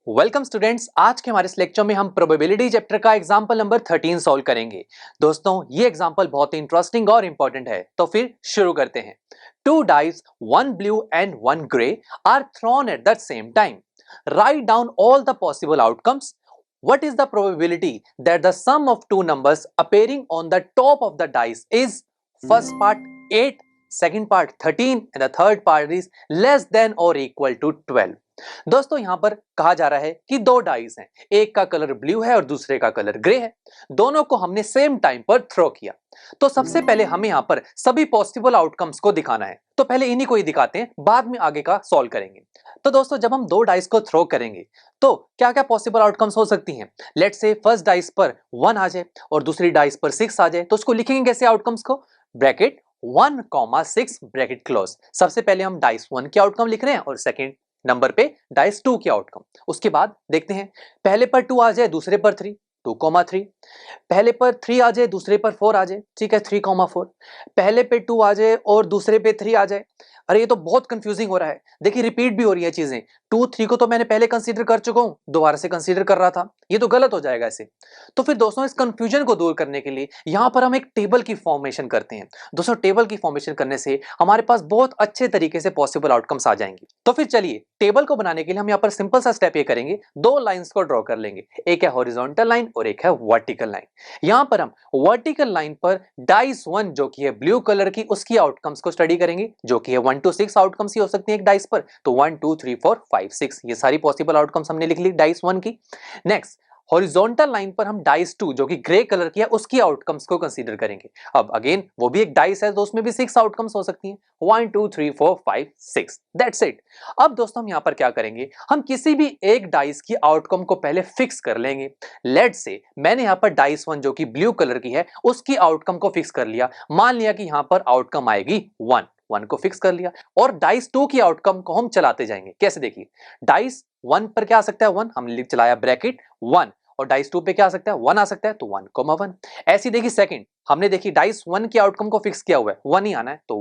Welcome students. आज के हमारे इस लेक्चर में हम प्रोबेबिलिटी चैप्टर का एग्जांपल नंबर 13 सॉल्व करेंगे। दोस्तों ये एग्जांपल बहुत ही इंटरेस्टिंग और इंपॉर्टेंट है, तो फिर शुरू करते हैं। Two dice, one blue and one grey are thrown at the same time. Right down all the possible outcomes. What is the probability that the sum of two numbers appearing on the top of the dice is first part 8, second part 13 and the third part is less than or equal to 12। दोस्तों यहां पर कहा जा रहा है कि दो dice हैं, एक का कलर ब्लू है और दूसरे का कलर ग्रे है। दोनों को हमने सेम टाइम पर थ्रो किया। तो सबसे पहले हमें यहां पर सभी पॉसिबल आउटकम्स को दिखाना है, तो पहले इन्हीं को ही दिखाते हैं, बाद में आगे का सॉल्व करेंगे। तो दोस्तों जब हम दो डाइस को थ्रो करेंगे तो क्या क्या पॉसिबल आउटकम्स हो सकती हैं। लेट्स से फर्स्ट डाइस पर 1 आ जाए और दूसरी डाइस पर 6 आ जाए, तो उसको लिखेंगे कैसे आउटकम्स को? Bracket 1, 6 bracket close. सबसे पहले हम डाइस 1 के आउटकम लिख रहे हैं और सेकेंड नंबर पे डाइस 2 के आउटकम। उसके बाद देखते हैं, पहले पर 2 आ जाए दूसरे पर 3, 2, 3। पहले पर 3 आ जाए दूसरे पर 4 आ जाए, ठीक है, 3, 4। पहले पे 2 आ जाए और दूसरे पे 3 आ जाए। अरे ये तो बहुत कंफ्यूजिंग हो रहा है, देखिए रिपीट भी हो रही है चीजें। 2, 3 को तो मैंने पहले कंसीडर कर चुका हूं, दोबारा से कंसीडर कर रहा था, ये तो गलत हो जाएगा ऐसे। तो फिर दोस्तों इस कंफ्यूजन को दूर करने के लिए यहां पर हम एक टेबल की फॉर्मेशन करते हैं। दोस्तों टेबल की फॉर्मेशन करने से हमारे पास बहुत अच्छे तरीके से पॉसिबल आउटकम्स आ जाएंगे। तो फिर चलिए टेबल को बनाने के लिए हम यहाँ पर सिंपल सा स्टेप ये करेंगे, दो लाइंस को ड्रॉ कर लेंगे, एक है हॉरिजॉन्टल लाइन और एक है वर्टिकल लाइन। यहां पर हम वर्टिकल लाइन पर डाइस 1 जो कि है ब्लू कलर की, उसकी आउटकम्स को स्टडी करेंगे, जो कि है 1 to 6 आउटकम्स ही हो सकती है एक डाइस पर। तो 1, 2, 3, 4, 5, 6 ये सारी पॉसिबल आउटकम्स हमने लिख ली डाइस 1 की। नेक्स्ट हॉरिजॉन्टल लाइन पर हम डाइस 2 जो कि ग्रे कलर की है उसकी आउटकम्स को कंसीडर करेंगे। अब अगेन वो भी एक डाइस है तो उसमें भी 6 आउटकम्स हो सकती हैं, 1, 2, 3, 4, 5, 6, दैट्स इट। अब दोस्तों हम यहां पर क्या करेंगे, हम किसी भी एक डाइस की आउटकम को पहले फिक्स कर लेंगे। लेट्स से मैंने यहां पर डाइस 1 जो कि ब्लू कलर की है उसकी आउटकम को फिक्स कर लिया। मान लिया कि यहां पर आउटकम आएगी 1, 1 को फिक्स कर लिया और डाइस 2 की आउटकम को हम चलाते जाएंगे। कैसे देखिए, डाइस 1 पर क्या आ सकता है 1, हमने लिख चलाया ब्रैकेट 1, और डाइस 2 पे क्या आ सकता है 1 आ सकता है, तो 1, 1। ऐसी देखिए सेकंड, हमने देखी डाइस 1 की आउटकम को फिक्स किया हुआ है, 1 ही आना है, तो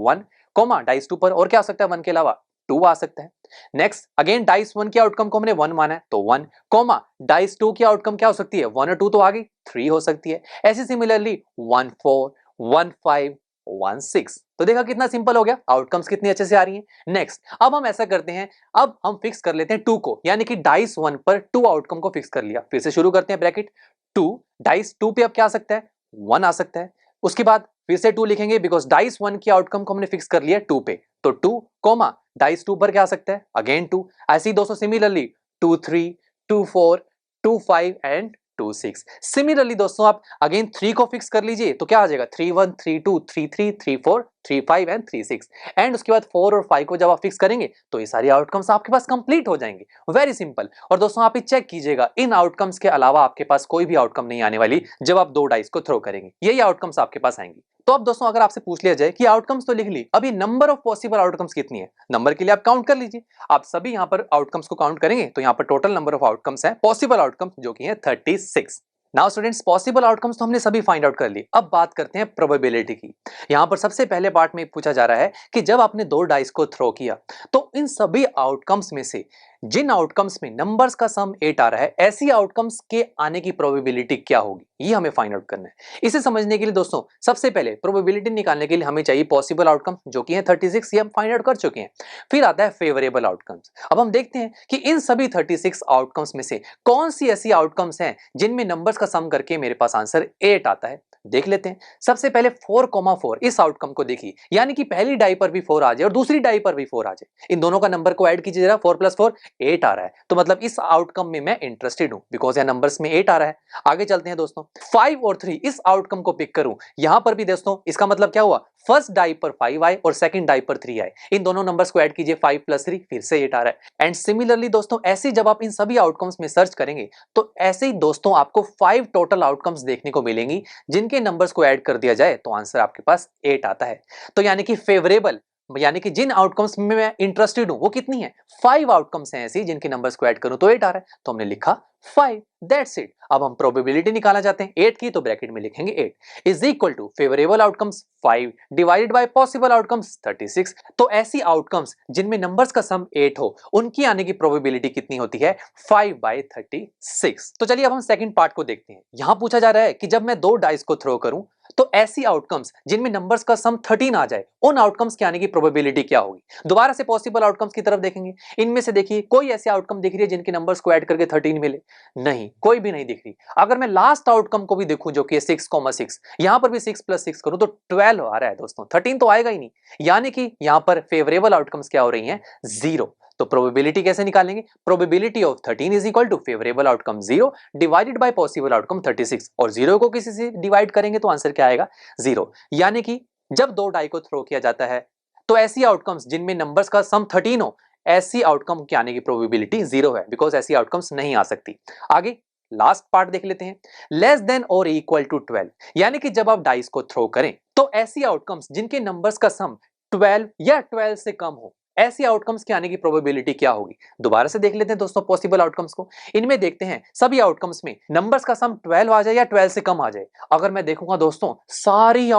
1, डाइस 2 पर और क्या आ सकता है 1 के अलावा 2 आ सकता है। नेक्स्ट अगेन डाइस 1 की आउटकम को हमने 1 माना है, तो 1, डाइस 2 की आउटकम क्या हो सकती है 1 और 2 तो आ गई, 3 हो सकती है। ऐसे सिमिलरली 1, 4, 1, 5, 1, 6। तो देखा कितना सिंपल हो गया, आउटकम्स कितनी अच्छे से आ रही हैं। नेक्स्ट अब हम ऐसा करते हैं, अब हम फिक्स कर लेते हैं 2 को, यानी कि डाइस 1 पर 2 आउटकम को फिक्स कर लिया। फिर से शुरू करते हैं ब्रैकेट 2, डाइस 2 पे अब क्या आ सकता है 1 आ सकता है। उसके बाद फिर से 2 लिखेंगे बिकॉज डाइस 1 की आउटकम को हमने फिक्स कर लिया 2 पे, तो 2, डाइस 2 पर क्या आ सकता है अगेन 2। ऐसे ही दोस्तों सिमिलरली 2, 3, 2, 4, 2, 5 एंड 2, 6। सिमिलरली दोस्तों आप अगेन 3 को फिक्स कर लीजिए, तो क्या आ जाएगा 3, 1, 3, 2, 3, 3, 3, 4, 3, 5 एंड 3, 6। एंड उसके बाद 4 और 5 को जब आप फिक्स करेंगे तो ये सारी आउटकम्स आपके पास कंप्लीट हो जाएंगे। Very simple. और दोस्तों आप ये चेक कीजिएगा, इन आउटकम्स के अलावा आपके पास कोई भी आउटकम नहीं आने वाली जब आप दो डाइस को थ्रो करेंगे, यही आउटकम्स आपके पास आएंगी। तो अब दोस्तों अगर आपसे पूछ लिया जाए कि आउटकम्स तो लिख ली, अभी नंबर ऑफ पॉसिबल आउटकम्स कितनी है, नंबर के लिए आप काउंट कर लीजिए। आप सभी यहां पर आउटकम्स को काउंट करेंगे तो यहां पर टोटल नंबर ऑफ आउटकम्स है पॉसिबल आउटकम्स जो कि है 36। नाउ स्टूडेंट्स पॉसिबल आउटकम्स तो हमने सभी फाइंड आउट कर ली, अब बात करते हैं प्रोबेबिलिटी की। यहां पर सबसे पहले पार्ट में पूछा जा रहा है कि जब आपने दो डाइस को थ्रो किया तो इन सभी आउटकम्स में से जिन आउटकम्स में नंबर्स का सम 8 आ रहा है, ऐसी आउटकम्स के आने की प्रोबेबिलिटी क्या होगी, ये हमें फाइंड आउट करना है। इसे समझने के लिए दोस्तों सबसे पहले प्रोबेबिलिटी निकालने के लिए हमें चाहिए पॉसिबल आउटकम जो कि है 36, ये हम फाइंड आउट कर चुके हैं। फिर आता है फेवरेबल आउटकम्स। अब हम देखते हैं कि इन सभी 36 आउटकम्स में से कौन सी ऐसी आउटकम्स हैं जिनमें नंबर्स का सम करके मेरे पास आंसर 8 आता है। देख लेते हैं। सबसे पहले 4, 4 इस आउटकम को देखिए, यानी कि पहली डाई पर भी 4 आ जाए और दूसरी डाई पर भी 4 आ जाए, इन दोनों का नंबर को ऐड कीजिए जरा, 4 + 4 8 आ रहा है, तो मतलब इस आउटकम में मैं इंटरेस्टेड हूं बिकॉज यह नंबर्स में 8 आ रहा है। आगे चलते हैं दोस्तों, 5 और 3 इस आउटकम को पिक करूं, यहां पर भी दोस्तों इसका मतलब क्या हुआ, फर्स्ट डाई पर 5 आए और सेकंड डाई पर 3 आए, इन दोनों नंबर्स को ऐड कीजिए, 5 + 3 फिर से 8 आ रहा है। एंड सिमिलरली दोस्तों ऐसे जब आप इन सभी आउटकम्स में सर्च करेंगे तो ऐसे ही दोस्तों आपको 5 टोटल आउटकम्स देखने को मिलेंगी जिनके नंबर्स को ऐड कर दिया जाए तो आंसर आपके पास 8 आता है। तो यानी कि फेवरेबल यानी कि जिन आउटकम्स में मैं इंटरेस्टेड हूं वो कितनी है, 5 आउटकम्स हैं ऐसी जिनके नंबर्स को ऐड करूं तो 8 आ रहा है, तो हमने लिखा 5, दैट्स इट। अब हम प्रोबेबिलिटी निकालना चाहते हैं 8 की, तो ब्रैकेट में लिखेंगे 8 is equal to favourable outcomes 5 divided by possible outcomes 36। तो ऐसी आउटकम्स जिनमें नंबर्स का सम 8 हो उनकी आने की प्रोबेबिलिटी कितनी होती है, 5/36। तो चलिए अब हम सेकंड पार्ट को देखते हैं। यहां पूछा जा रहा है कि जब मैं 2 डाइस को थ्रो करूं तो ऐसी आउटकम्स जिनमें नंबर्स का सम 13 आ जाए उन आउटकम्स के आने की प्रोबेबिलिटी क्या होगी। दोबारा से पॉसिबल आउटकम्स की तरफ देखेंगे। इनमें से देखिए कोई ऐसे आउटकम दिख रही है जिनके नंबर्स को ऐड करके 13 मिले, नहीं, कोई भी नहीं दिख रही। अगर मैं लास्ट आउटकम को भी देखूं जो कि 6,6, यहां पर भी 6 + 6 करूं तो 12 आ रहा है दोस्तों, 13 तो आएगा ही नहीं। यानी कि यहां पर फेवरेबल आउटकम्स क्या हो रही हैं, 0। तो प्रोबेबिलिटी कैसे निकालेंगे, probability of 13 is equal to favourable outcome 0 divided by possible outcome 36, और 0 को किसी से डिवाइड करेंगे तो आंसर क्या आएगा, 0। यानी कि जब 2 डाई को थ्रो किया जाता है तो ऐसी आउटकम्स जिनमें नंबर्स का सम 13 हो, ऐसी आउटकम के आने की प्रोबेबिलिटी 0 है, बिकॉज ऐसी आउटकम्स नहीं आ सकती। आगे लास्ट पार्ट देख लेते हैं, लेस देन और इक्वल टू 12, यानी कि जब आप डाइस को थ्रो करें तो ऐसी आउटकम्स जिनके नंबर्स का सम 12 या 12 से कम हो, ऐसी आउटकम्स के आने की प्रोबेबिलिटी क्या होगी। दोबारा से देख लेते हैं दोस्तों पॉसिबल आउटकम्स को। इनमें देखते हैं सभी आउटकम्स में नंबर्स का सम 12 आ जाए या 12 से कम आ जाए। अगर मैं देखूंगा दोस्तों सारी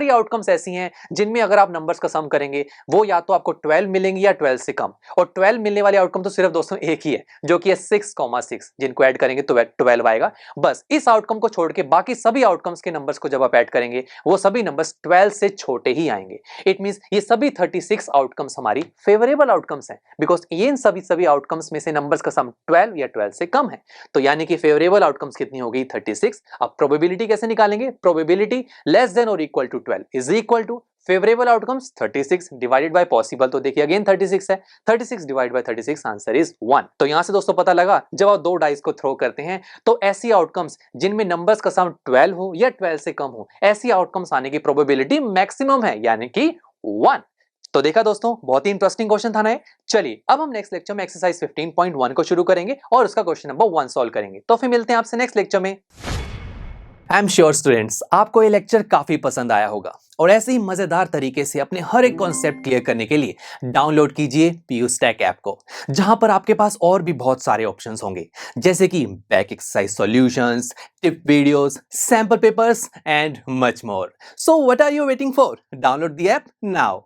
आउटकम्स ऐसी हैं जिनमें अगर आप नंबर्स का सम करेंगे वो या तो आपको 12 मिलेंगे या 12 से कम, और 12 मिलने वाले आउटकम तो सिर्फ दोस्तों एक ही है जो कि है 6,6, जिनको ऐड करेंगे तो 12 आएगा। बस इस आउटकम को छोड़ के बाकी सभी आउटकम्स के नंबर्स को जब आप ऐड करेंगे वो सभी नंबर्स 12 से छोटे ही आएंगे। इट मींस ये सभी 36 आउटकम्स हमारी फेवरेबल आउटकम्स हैं, बिकॉज ये इन सभी आउटकम्स में से नंबर्स का सम 12 या 12 से कम है। तो यानी कि फेवरेबल आउटकम्स कितनी हो गई, 36। अब प्रोबेबिलिटी कैसे निकालेंगे, प्रोबेबिलिटी लेस देन और equal to 12 is equal to favourable outcomes 36 divided by possible, तो देखिए अगेन 36 है, 36 डिवाइड बाय 36 आंसर इज 1। तो यहां से दोस्तों पता लगा जब आप 2 डाइस को थ्रो करते हैं तो ऐसी आउटकम्स जिनमें नंबर्स का सम 12 हो या 12 से कम हो, ऐसी आउटकम्स आने की प्रोबेबिलिटी मैक्सिमम है, यानी कि 1। तो देखा दोस्तों बहुत ही इंटरेस्टिंग क्वेश्चन था ना ये। चलिए अब हम नेक्स्ट लेक्चर में एक्सरसाइज 15.1 को शुरू करेंगे और उसका क्वेश्चन नंबर 1 सॉल्व करेंगे। तो फिर मिलते हैं आपसे नेक्स्ट लेक्चर में। आई एम श्योर स्टूडेंट्स आपको ये लेक्चर काफी पसंद आया होगा, और ऐसे ही मजेदार तरीके से अपने हर एक कॉन्सेप्ट क्लियर करने के लिए डाउनलोड कीजिए PUSTACK ऐप को, जहां पर आपके पास और भी बहुत सारे ऑप्शंस होंगे, जैसे कि back exercise solutions, tip videos, sample papers and much more. So what are you waiting for, download the app now.